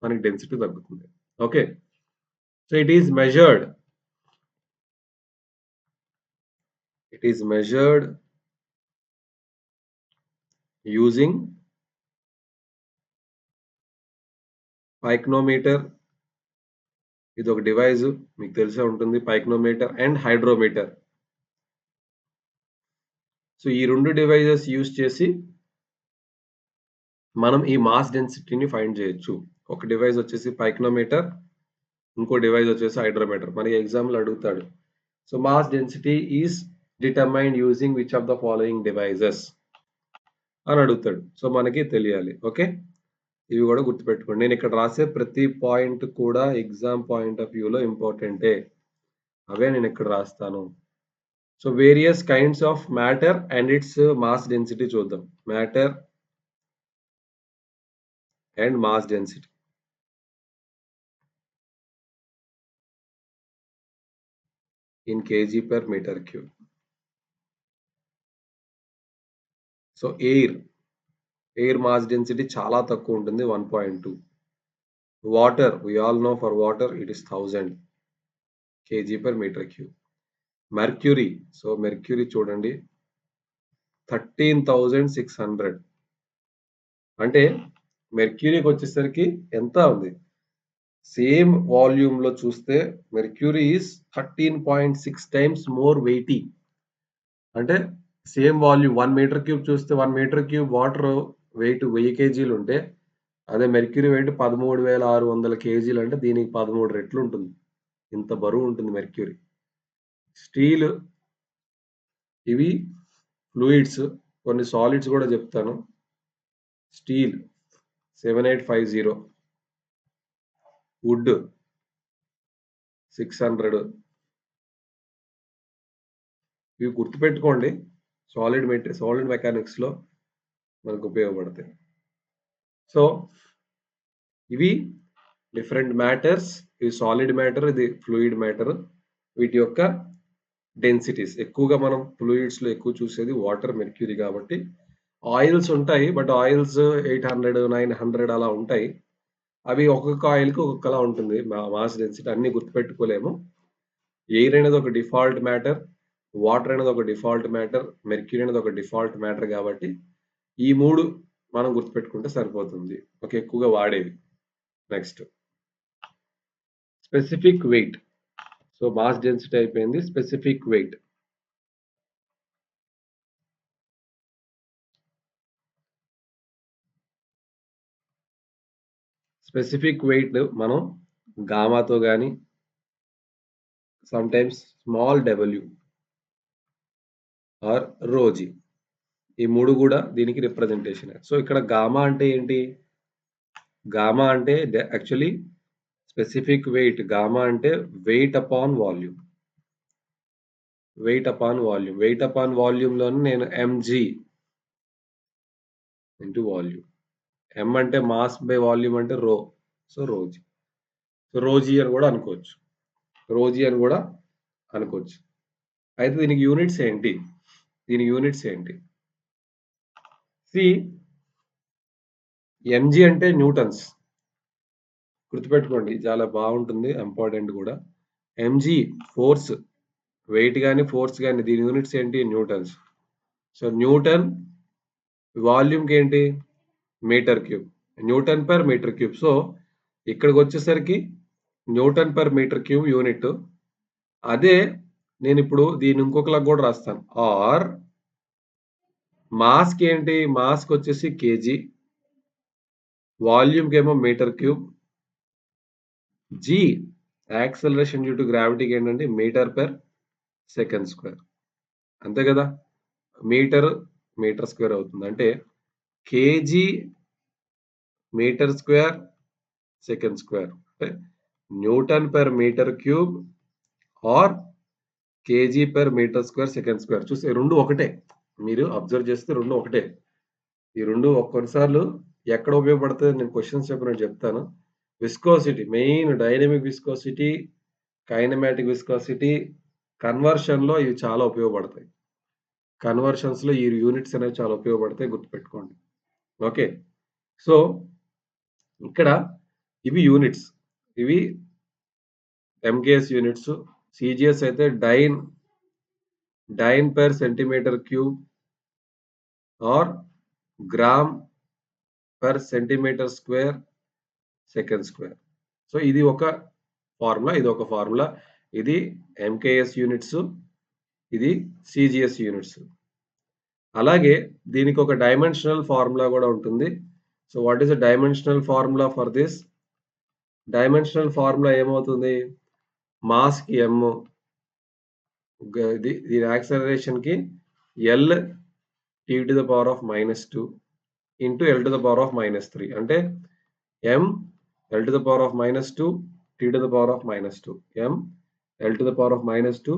మనకి డెన్సిటీ తగ్గుతుంది. Okay. So it is measured. It is measured using పైక్నోమీటర్. ఇది ఒక డివైస్ మీకు తెలిసే ఉంటుంది. పైక్నోమీటర్ అండ్ హైడ్రోమీటర్. సో ఈ 2 డివైసెస్ యూజ్ చేసి మనం ఈ మాస్ డెన్సిటీని ఫైండ్ చేయొచ్చు. ఒక డివైస్ వచ్చేసి పైక్నోమీటర్, ఇంకో డివైస్ వచ్చేసి హైడ్రోమీటర్. మనకి ఎగ్జామ్‌లో అడుగుతాడు. So mass density is determined using which of the following devices అని అడుగుతాడు. సో మనకి తెలియాలి. ఓకే. ఇవి కూడా గుర్తుపెట్టుకోండి. నేను ఇక్కడ రాసే ప్రతి పాయింట్ కూడా ఎగ్జామ్ పాయింట్ ఆఫ్ వ్యూలో ఇంపార్టెంటే. అవే నేను ఇక్కడ రాస్తాను. So various kinds of matter and its mass density చూద్దాం. Matter and mass density. In kg per metre cube. So air mass density చాలా తక్కువ ఉంటుంది. 1.2. Water we all know for water it is 1000 kg per meter cube. Mercury. So mercury చూడండి 13,600. అంటే మెర్క్యూరీకి వచ్చేసరికి ఎంత ఉంది? Same వాల్యూమ్‌లో చూస్తే mercury is 13.6 times more weighty. అంటే సేమ్ వాల్యూమ్ 1 మీటర్ క్యూబ్ చూస్తే 1 మీటర్ క్యూబ్ వాటర్ వెయిట్ 1000 కేజీలు ఉంటే అదే మెర్క్యూరీ వెయిట్ 13,600 కేజీలు అంటే దీనికి 13 రెట్లు ఉంటుంది. ఇంత బరువు ఉంటుంది మెర్క్యూరీ. స్టీల్ ఇవి ఫ్లూయిడ్స్. కొన్ని సాలిడ్స్ కూడా చెప్తాను. Steel 7850, wood 600. ఇవి గుర్తుపెట్టుకోండి. సాలిడ్ మెకానిక్స్‌లో మనకు ఉపయోగపడతాయి. సో ఇవి డిఫరెంట్ మ్యాటర్స్. ఇది సాలిడ్ మ్యాటర్, ఇది ఫ్లూయిడ్ మ్యాటర్. వీటి యొక్క డెన్సిటీస్ ఎక్కువగా మనం ఫ్లూయిడ్స్‌లో ఎక్కువ చూసేది వాటర్, మెర్క్యూరీ కాబట్టి. ఆయిల్స్ ఉంటాయి. బట్ ఆయిల్స్ 800, 900 అలా ఉంటాయి. అవి ఒక్కొక్క ఆయిల్‌కి ఒక్కొక్కలా ఉంటుంది. మాస్ డెన్సిటీ అన్నీ గుర్తుపెట్టుకోలేము. ఎయిర్ అనేది ఒక డిఫాల్ట్ మ్యాటర్, వాటర్ అనేది ఒక డిఫాల్ట్ మ్యాటర్, మెర్క్యూరీ అనేది ఒక డిఫాల్ట్ మ్యాటర్ కాబట్టి ఈ 3 మనం గుర్తుపెట్టుకుంటే సరిపోతుంది. ఎక్కువగా వాడేవి. Next specific weight. So, mass density అయిపోయింది. Specific weight. స్పెసిఫిక్ వెయిట్ మనం గామాతో గాని, sometimes small W or rho G. ఈ 3 గూడా దీనికి రిప్రజెంటేషనే. సో, ఇక్కడ గామా అంటే ఏంటి? గామా అంటే యాక్చువల్లీ స్పెసిఫిక్ వెయిట్. గామా అంటే weight upon volume. Weight upon volume. Weight upon వాల్యూమ్‌లోని నేను ఎంజీ ఇంటూ వాల్యూమ్. ఎం అంటే మాస్ బై వాల్యూమ్ అంటే రో. సో, రో జీ. సో, రో జీ అని గూడా అనుకోవచ్చు. రో జీ అని గూడా అనుకోవచ్చు. అయితే దీనికి యూనిట్స్ ఏంటి? దీని యూనిట్స్ ఏంటి? సి ఎంజీ అంటే న్యూటన్స్. గుర్తుపెట్టుకోండి. చాలా బావుంటుంది. ఇంపార్టెంట్ గూడా. MG force. వెయిట్ గాని, ఫోర్స్ గాని దీని యూనిట్స్ ఏంటి? న్యూటన్స్. సో, న్యూటన్ వాల్యూమ్‌కేంటి? Metre cube. Newton per metre cube. So, ఇక్కడికొచ్చేసరికి newton per metre cube unit. అదే నేనిప్పుడు దీన్ని ఇంకొకలాగా గూడా రాస్తాను. ఆర్ మాస్‌కేంటి? మాస్‌కొచ్చేసి కేజీ. వాల్యూమ్‌కేమో metre cube. G acceleration due to గ్రావిటీకి ఏంటంటే మీటర్ పర్ సెకండ్ స్క్వేర్. అంతే గదా! మీటర్, మీటర్ స్క్వేర్ అవుతుంది. అంటే kg metre square second square. అంటే newton per metre cube or kg per metre square second square. చూస్తే 2 ఒకటే. మీరు అబ్జర్వ్ చేస్తే 2 ఒకటే. ఈ 2 కొన్నిసార్లు ఎక్కడ ఉపయోగపడతాయో నేను క్వెషన్స్ చెప్పినప్పుడు చెప్తాను. Viscosity main dynamic viscosity, kinematic viscosity, కన్వర్షన్‌లో ఇవి చాలా ఉపయోగపడతాయి. కన్వర్షన్స్‌లో ఈ యూనిట్స్ అనేవి చాలా ఉపయోగపడతాయి. గుర్తుపెట్టుకోండి. ఓకే. సో, ఇక్కడ ఇవి యూనిట్స్. ఇవి ఎంకేఎస్ యూనిట్స్. సీజీఎస్ అయితే dyne per centimetre cube or gram per centimetre square second square. So, ఇది ఒక ఫార్ములా. ఇదొక ఫార్ములా. ఇది ఎంకేఎస్ యూనిట్స్. ఇది సీజీఎస్ యూనిట్స్. అలాగే దీనికొక డైమెన్షనల్ ఫార్ములా గూడా ఉంటుంది. So, what is the dimensional formula for this? Dimensional formula ఏమవుతుంది? మాస్‌కి ఎమ్, దీని యాక్సెలరేషన్‌కి L T to the power of -2 into L to the power of -3 అంటే M L to the power of -2 tea to the power of -2 M L to the power of -2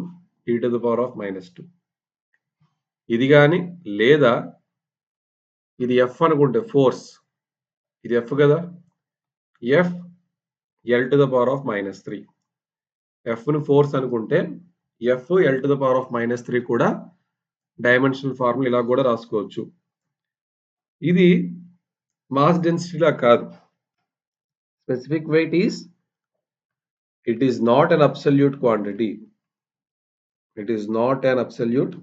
tea to the power of -2. ఇది గాని లేదా ఇది F అనుకుంటే force. ఇది F గదా! F L to the power of -3. ఎఫ్‌ని force అనుకుంటే F L to the power of -3 కూడా డైమెన్షనల్ ఫార్ములా ఇలా గూడా రాసుకోవచ్చు. ఇది మాస్ డెన్సిటీలా కాదు. Specific weight it is not an absolute quantity. It is not an absolute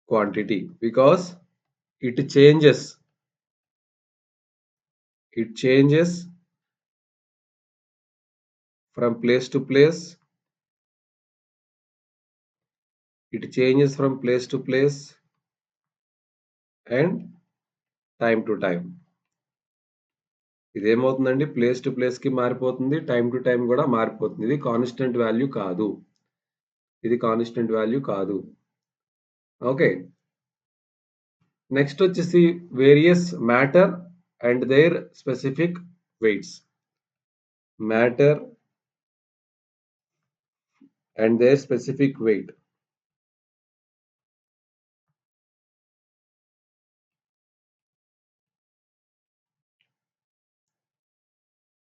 quantity because it changes. It changes from place to place. It changes from place to place and time to time. ఇదేమవుతుందండి place to ప్లేస్‌కి మారిపోతుంది. Time to time గూడా మారిపోతుంది. ఇది constant value కాదు. ఇది constant value కాదు. Okay. Next వచ్చేసి various matter and their specific weights. Matter and their specific weight.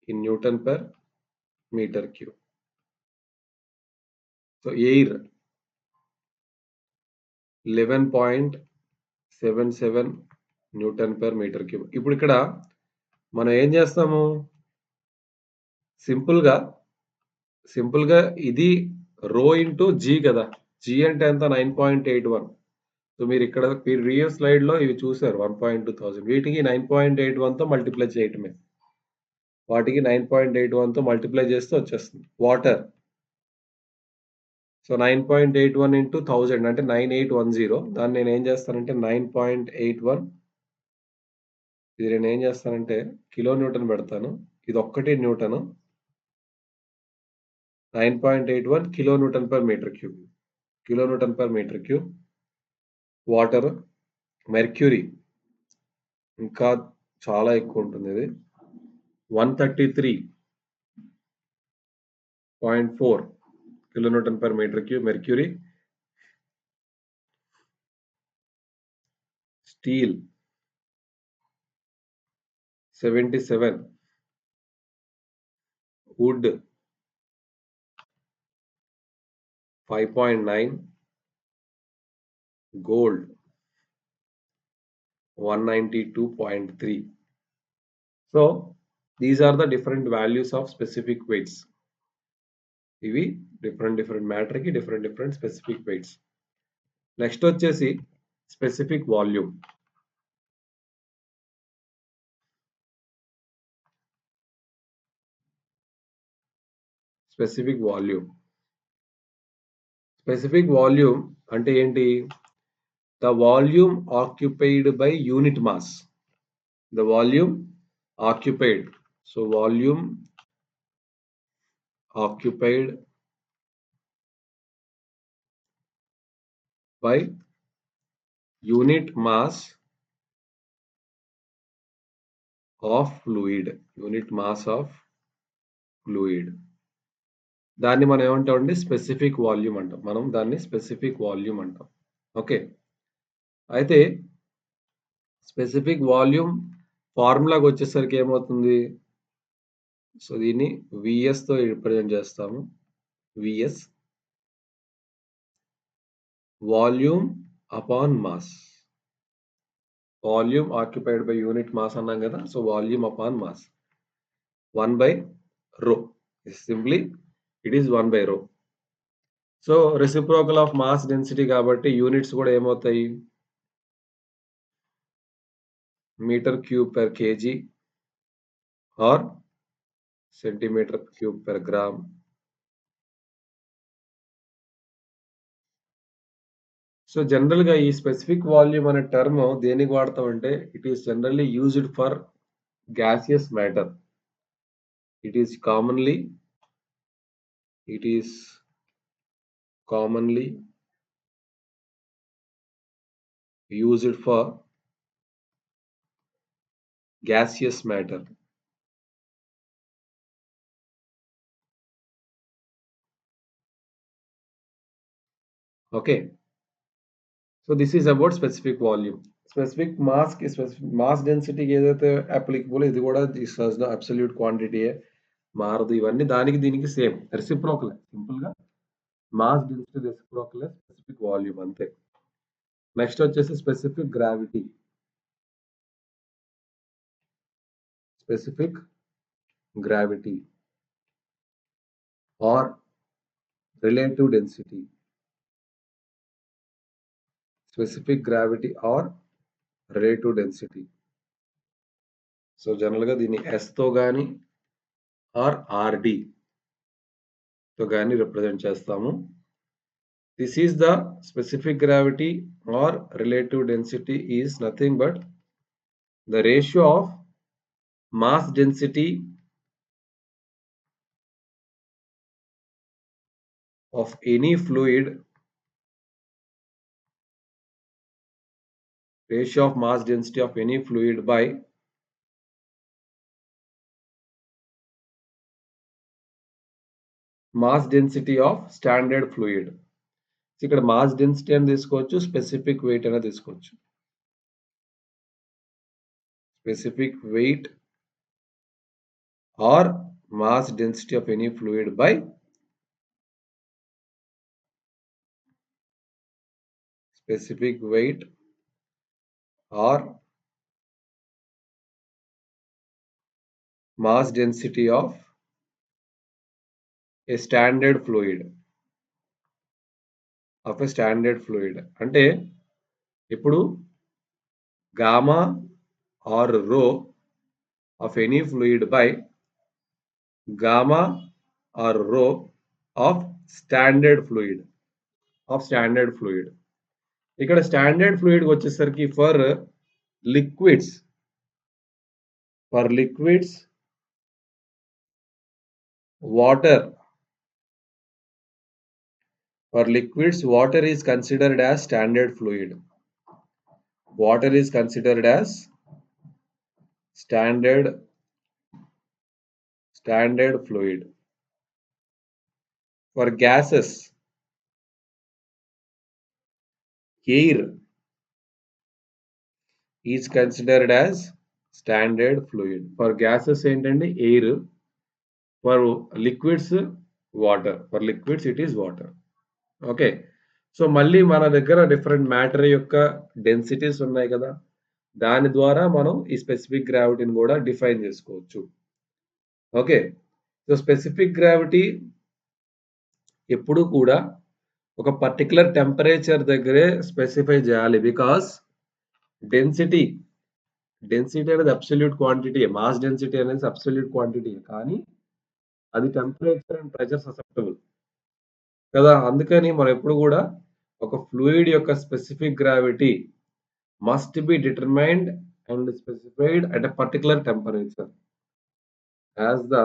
In Newton per meter cube. So air 11.77 newton per metre cube. ఇప్పుడు ఇక్కడ మనం ఏం చేస్తాము? సింపుల్‌గా, సింపుల్‌గా ఇది రో ఇంటూ జీ కదా! జీ అంటే ఎంత 9.81. సో, మీరిక్కడ ప్రీవియస్ స్లైడ్‌లో ఇవి చూసారు 1.2000 వీటికి 9.81తో మల్టిప్లై చేయటమే. వాటికి 9.81తో మల్టిప్లై చేస్తే వచ్చేస్తుంది. వాటర్. సో, 9.81 ఇంటూ 1000 అంటే 9810 దాన్ని నేనేం చేస్తానంటే 9.81 ఇది నేనేం చేస్తానంటే కిలో న్యూటన్ పెడతాను. ఇదొక్కటి newton. 9.81 kilonewton per metre cube. Kilonewton per metre cube. Water, mercury ఇంకా చాలా ఎక్కువుంటుందిది. 133.4 kilonewton per metre cube mercury. Steel 77. Wood 5.9. Gold 192.3. So, these are the different values of specific weights. ఇవి different మ్యాటర్‌కి different specific weights. Next వచ్చేసి specific volume. Specific volume. Specific volume అంటే ఏంటి? The volume occupied by unit mass. The volume occupied. So, volume occupied by unit mass of fluid. Unit mass of fluid. దాన్ని మనం ఏమంటామండి? Specific volume అంటాం. మనం దాన్ని specific volume అంటాం. ఓకే. అయితే స్పెసిఫిక్ వాల్యూమ్ ఫార్ములాకొచ్చేసరికి ఏమవుతుంది? సో, దీన్ని వీఎస్‌తో రిప్రజెంట్ చేస్తాము. VS volume upon mass. Volume occupied by unit mass అన్నాం కదా! So, volume upon mass. 1 by rho. Simply it is 1 by rho. So, reciprocal of mass density కాబట్టి యూనిట్స్ కూడా ఏమవుతాయి? Metre cube per KG are centimetre cube per gram. So, జనరల్‌గా ఈ specific volume అనే term దేనికి వాడతామంటే it is generally used for gaseous matter. It is commonly it is commonly used for gaseous matter. Okay, so this is about specific volume. Specific mass ki specific mass density కి ఏదైతే applicable ఇది కూడా this has the absolute quantity మారదు. ఇవన్నీ దానికి దీనికి same reciprocal. Simple గా mass density reciprocal specific volume అంతే. నెక్స్ట్ వచ్చేసి specific gravity. Specific gravity or relative density. Specific gravity or relative density. So, జనరల్‌గా దీన్ని ఎస్‌తో గాని ఆర్ ఆర్‌డితో గాని రిప్రజెంట్ చేస్తాము. This is the specific gravity or relative density is nothing but the ratio of mass density of any fluid by mass density of standard fluid. ఇక్కడ mass density అని తీసుకోవచ్చు. స్పెసిఫిక్ వెయిట్ అని తీసుకోవచ్చు. Specific weight or mass density of any fluid by specific weight or mass density of a standard fluid of a standard fluid అంటే ఇప్పుడు gamma or rho of any fluid by gamma or rho of standard fluid ఇక్కడ standard fluid వచ్చేసరికి liquids liquids water water is considered as standard fluid. Water is considered as standard fluid. For gases, air is considered as standard fluid. For gases ఏంటండి air. For liquids water. For liquids it is water. Okay. So మళ్ళీ మన దగ్గర different matter యొక్క densities ఉన్నాయి కదా! దాని ద్వారా మనం ఈ స్పెసిఫిక్ గ్రావిటీని కూడా డిఫైన్ చేసుకోవచ్చు. ఓకే. సో స్పెసిఫిక్ గ్రావిటీ ఎప్పుడు కూడా ఒక పర్టిక్యులర్ టెంపరేచర్ దగ్గరే స్పెసిఫై చేయాలి. బికాస్ డెన్సిటీ అనేది అబ్సల్యూట్ క్వాంటిటీ. మాస్ డెన్సిటీ అనేది అబ్సల్యూట్ క్వాంటిటీ. కానీ అది టెంపరేచర్ అండ్ ప్రెషర్ ససెప్టబుల్ కదా! అందుకని మనం ఎప్పుడు కూడా ఒక ఫ్లూయిడ్ యొక్క specific gravity must be determined and specified at a particular temperature as the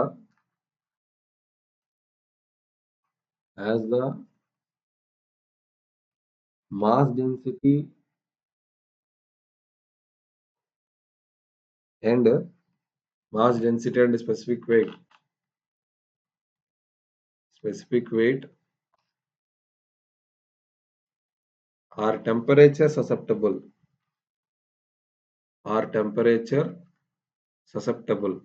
mass density and specific weight are temperature susceptible.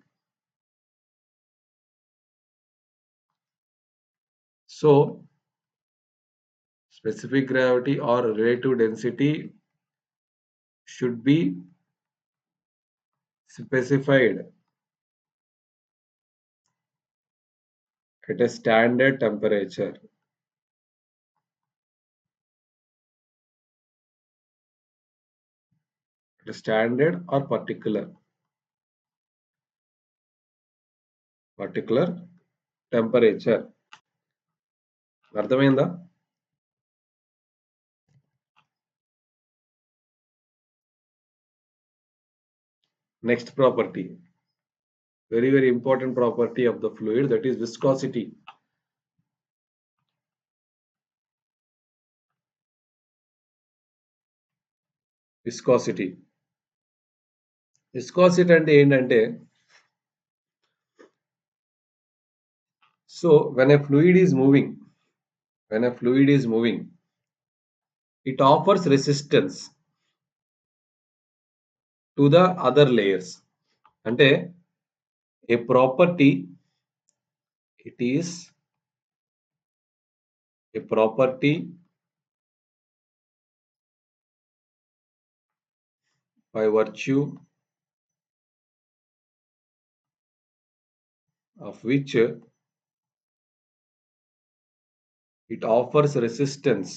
So specific gravity or relative density should be specified at a standard temperature. Standard or particular temperature. అర్థమైందా? Next property, very very important property of the fluid, that is viscosity. Viscosity అంటే ఏంటంటే, so when a fluid is moving, it offers resistance to the other layers. అంటే a property, it is a property by virtue of which it offers resistance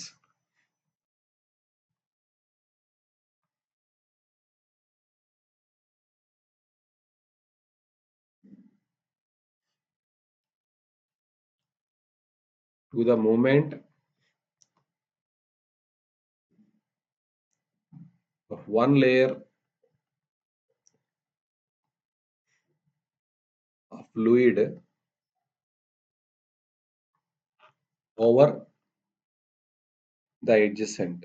to the movement of one layer of fluid over the adjacent.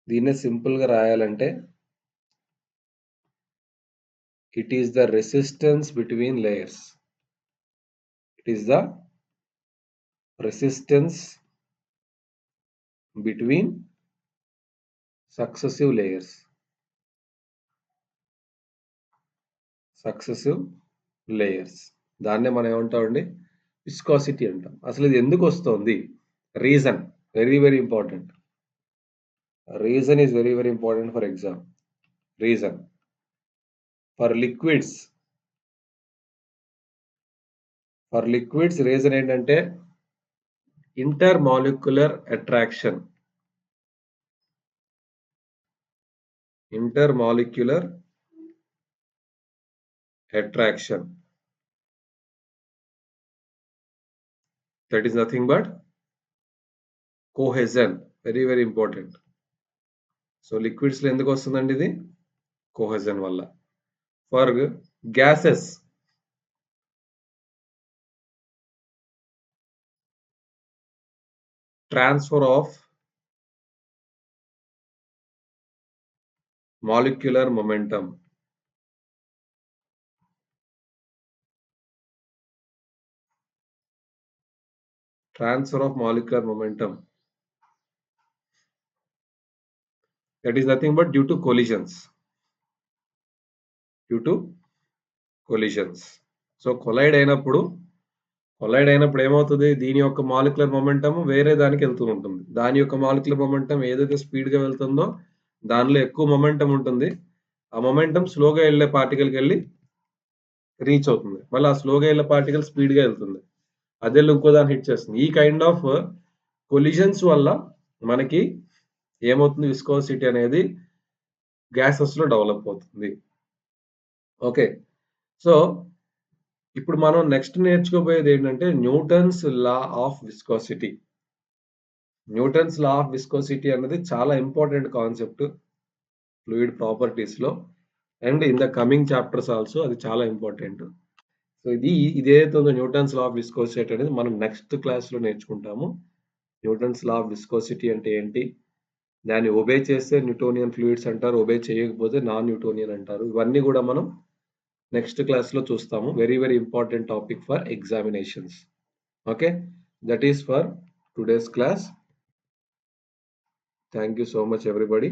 దీన్ని simple గా రాయాలంటే, it is the resistance between layers. It is the resistance between successive layers. దాన్నే మనం ఏమంటామండి? Viscosity అంటాం. అసలు ఇది ఎందుకు వస్తుంది? Reason very very important. Reason is very very important for exam. Reason, for liquids for liquids reason ఏంటంటే intermolecular attraction. Intermolecular attraction, that is nothing but cohesion. Very very important. So liquids లో ఎందుకు వస్తుందండి ఇది? Cohesion వల్ల. For gases, transfer of molecular momentum. Transfer of molecular momentum, that is nothing but due to collisions. Due to collisions. So collide అయినప్పుడు ఏమవుతుంది? దీని యొక్క molecular momentum వేరే దానికి వెళ్తూ ఉంటుంది. దాని యొక్క మాలిక్యులర్ మొమెంటమ్ ఏదైతే స్పీడ్ గా వెళ్తుందో దానిలో ఎక్కువ మొమెంటమ్ ఉంటుంది. ఆ మొమెంటమ్ స్లోగా వెళ్ళే పార్టికల్కి వెళ్ళి రీచ్ అవుతుంది. మళ్ళీ ఆ స్లోగా వెళ్ళే పార్టికల్ స్పీడ్ గా వెళ్తుంది. అదే ఇంకో దాన్ని హిట్ చేస్తుంది. ఈ కైండ్ ఆఫ్ కొలిజన్స్ వల్ల మనకి ఏమవుతుంది? విస్కోసిటీ అనేది గ్యాసెస్ లో డెవలప్ అవుతుంది. ఓకే, సో ఇప్పుడు మనం నెక్స్ట్ నేర్చుకోబోయేది ఏంటంటే Newton's law of viscosity. Newton's law of viscosity అనేది చాలా ఇంపార్టెంట్ కాన్సెప్ట్ ఫ్లూయిడ్ ప్రాపర్టీస్ లో, and in the coming chapters also అది చాలా ఇంపార్టెంట్. సో ఇదేదైతే ఉందో న్యూటన్స్ లా ఆఫ్ విస్కోసిటీ అనేది మనం నెక్స్ట్ క్లాస్ లో నేర్చుకుంటాము. న్యూటన్స్ లా ఆఫ్ విస్కోసిటీ అంటే ఏంటి, దాన్ని ఒబే చేస్తే న్యూటోనియన్ ఫ్లూయిడ్స్ అంటారు, ఒబే చేయకపోతే నాన్ న్యూటోనియన్ అంటారు. ఇవన్నీ కూడా మనం నెక్స్ట్ క్లాస్ లో చూస్తాము. Very very important topic for examinations. Okay, that is for today's class. Thank you so much everybody.